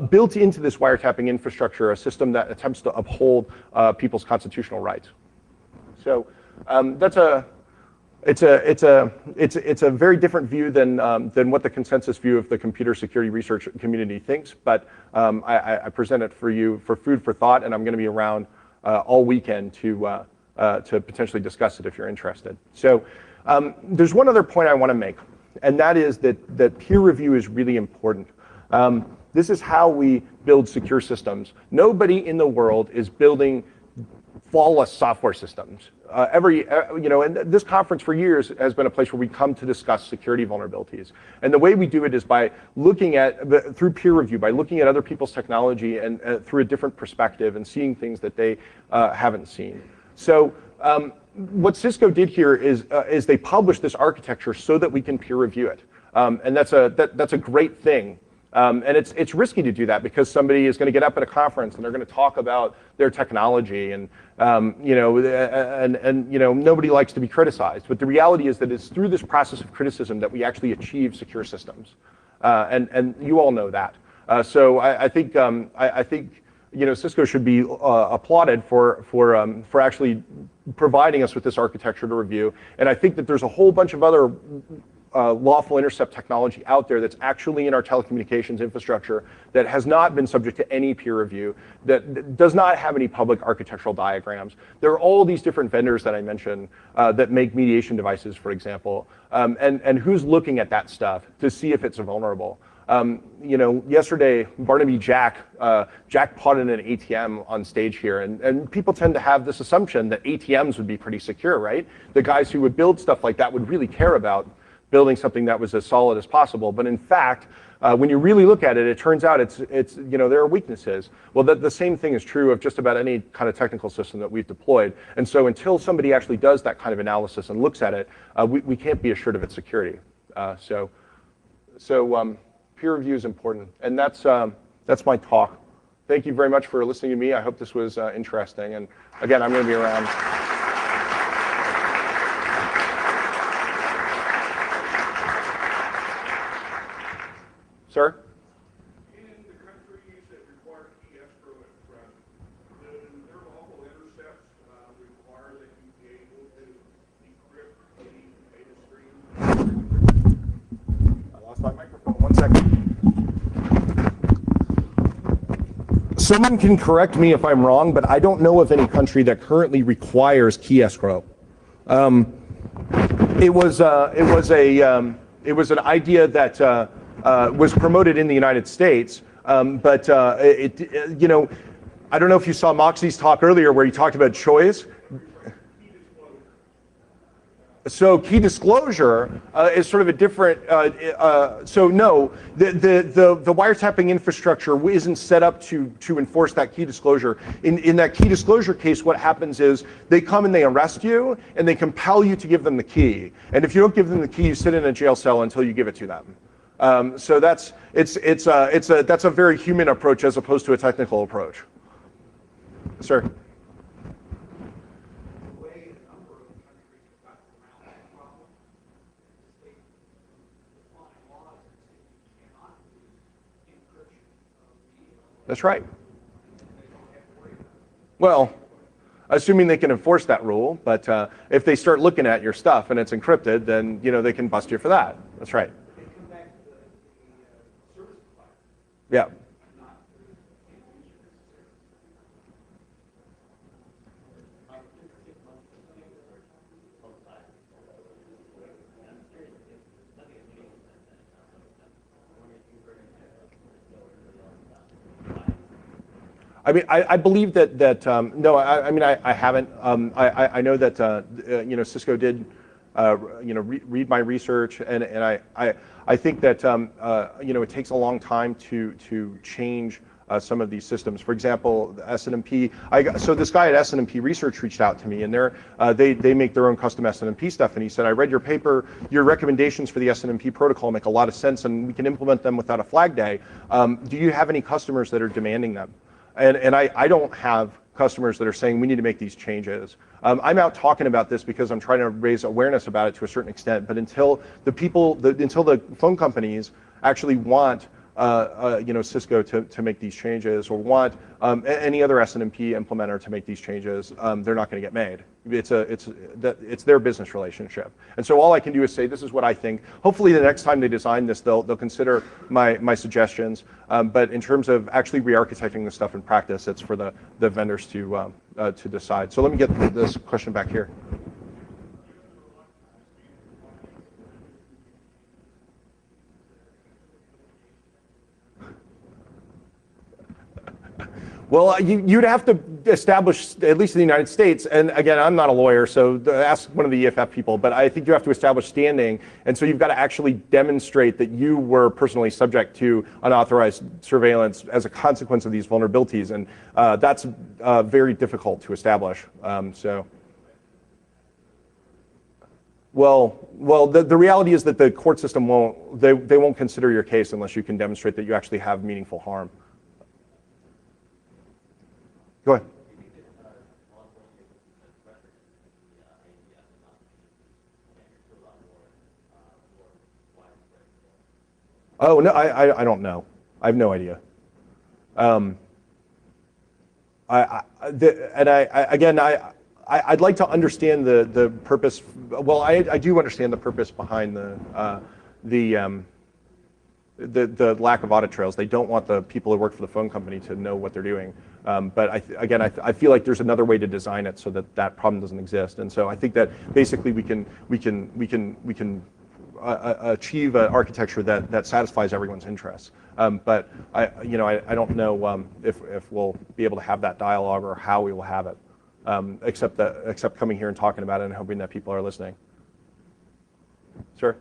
built into this wiretapping infrastructure a system that attempts to uphold people's constitutional rights. So it's a very different view than what the consensus view of the computer security research community thinks. But I present it for you for food for thought, and I'm going to be around all weekend to potentially discuss it if you're interested. So. There's one other point I want to make, and that is that peer review is really important. This is how we build secure systems. Nobody in the world is building flawless software systems. And this conference for years has been a place where we come to discuss security vulnerabilities. And the way we do it is by looking through peer review, by looking at other people's technology and through a different perspective and seeing things that they haven't seen. So. What Cisco did here is they published this architecture so that we can peer review it, and that's a great thing. And it's risky to do that because somebody is going to get up at a conference and they're going to talk about their technology, and nobody likes to be criticized. But the reality is that it's through this process of criticism that we actually achieve secure systems, and you all know that. So I think. Cisco should be applauded for actually providing us with this architecture to review. And I think that there's a whole bunch of other lawful intercept technology out there that's actually in our telecommunications infrastructure that has not been subject to any peer review, that does not have any public architectural diagrams. There are all these different vendors that I mentioned that make mediation devices, for example, and who's looking at that stuff to see if it's vulnerable. Yesterday, Barnaby jackpotted an ATM on stage here, and people tend to have this assumption that ATMs would be pretty secure, right? The guys who would build stuff like that would really care about building something that was as solid as possible. But in fact, when you really look at it, it turns out there are weaknesses. Well, the same thing is true of just about any kind of technical system that we've deployed. And so until somebody actually does that kind of analysis and looks at it, we can't be assured of its security. So peer review is important, and that's my talk. Thank you very much for listening to me. I hope this was interesting, and again, I'm going to be around. Sir? In the countries that require key escrow at present, do their lawful intercepts require that you be able to decrypt the data stream? I lost my microphone. 1 second. Someone can correct me if I'm wrong, but I don't know of any country that currently requires key escrow. It was an idea that was promoted in the United States, but I don't know if you saw Moxie's talk earlier where he talked about choice. So key disclosure is sort of a different. So no, the wiretapping infrastructure isn't set up to enforce that key disclosure. In that key disclosure case, what happens is they come and they arrest you and they compel you to give them the key. And if you don't give them the key, you sit in a jail cell until you give it to them. So that's a very human approach as opposed to a technical approach. Sir. That's right. Well, assuming they can enforce that rule, but if they start looking at your stuff and it's encrypted, then they can bust you for that. That's right. Yeah. I mean, I believe that no, I mean, I haven't. I know that Cisco did read my research, and I think that it takes a long time to change some of these systems. For example, the SNMP. So this guy at SNMP Research reached out to me, and they make their own custom SNMP stuff. And he said, I read your paper. Your recommendations for the SNMP protocol make a lot of sense, and we can implement them without a flag day. Do you have any customers that are demanding them? And I don't have customers that are saying we need to make these changes. I'm out talking about this because I'm trying to raise awareness about it to a certain extent. But until the phone companies actually want Cisco to make these changes, or want any other SNMP implementer to make these changes, they're not going to get made. It's their business relationship. And so all I can do is say, this is what I think. Hopefully the next time they design this, they'll consider my suggestions. But in terms of actually re-architecting the stuff in practice, it's for the vendors to decide. So let me get this question back here. Well, you'd have to establish, at least in the United States, and again, I'm not a lawyer, so ask one of the EFF people, but I think you have to establish standing, and so you've got to actually demonstrate that you were personally subject to unauthorized surveillance as a consequence of these vulnerabilities, and that's very difficult to establish. Well, the reality is that the court system won't consider your case unless you can demonstrate that you actually have meaningful harm. Go ahead. Oh no, I don't know. I have no idea. I'd like to understand the purpose. Well, I do understand the purpose behind the lack of audit trails. They don't want the people who work for the phone company to know what they're doing. But I feel like there's another way to design it so that problem doesn't exist. And so I think that basically we can achieve an architecture that satisfies everyone's interests. But I don't know if we'll be able to have that dialogue or how we will have it, except coming here and talking about it and hoping that people are listening. Sure.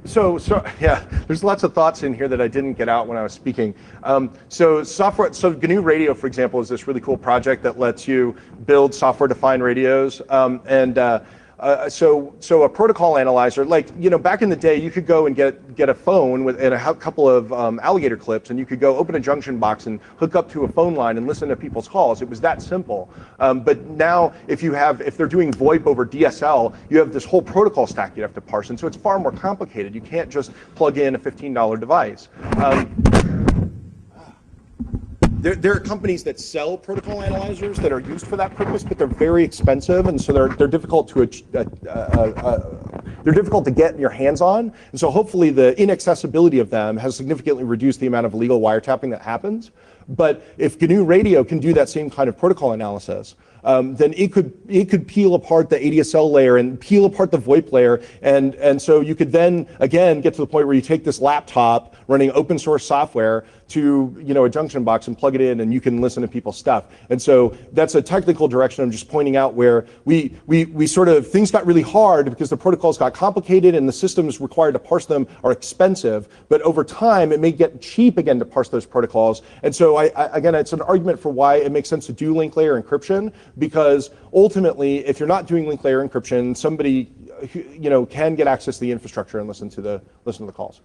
So yeah, there's lots of thoughts in here that I didn't get out when I was speaking. So GNU Radio, for example, is this really cool project that lets you build software-defined radios. So a protocol analyzer, back in the day, you could go and get a phone and a couple of alligator clips, and you could go open a junction box and hook up to a phone line and listen to people's calls. It was that simple. But now, if they're doing VoIP over DSL, you have this whole protocol stack you have to parse, and so it's far more complicated. You can't just plug in a $15 device. There are companies that sell protocol analyzers that are used for that purpose, but they're very expensive, and so they're difficult to get your hands on. And so hopefully the inaccessibility of them has significantly reduced the amount of illegal wiretapping that happens. But if GNU Radio can do that same kind of protocol analysis, then it could peel apart the ADSL layer and peel apart the VoIP layer, and so you could then again get to the point where you take this laptop running open source software to a junction box and plug it in, and you can listen to people's stuff. And so that's a technical direction I'm just pointing out where we sort of, things got really hard because the protocols got complicated and the systems required to parse them are expensive, but over time it may get cheap again to parse those protocols. And so again, it's an argument for why it makes sense to do link layer encryption, because ultimately if you're not doing link layer encryption, somebody can get access to the infrastructure and listen to the calls.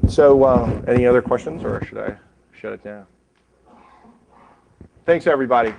So any other questions, or should I shut it down? Thanks, everybody.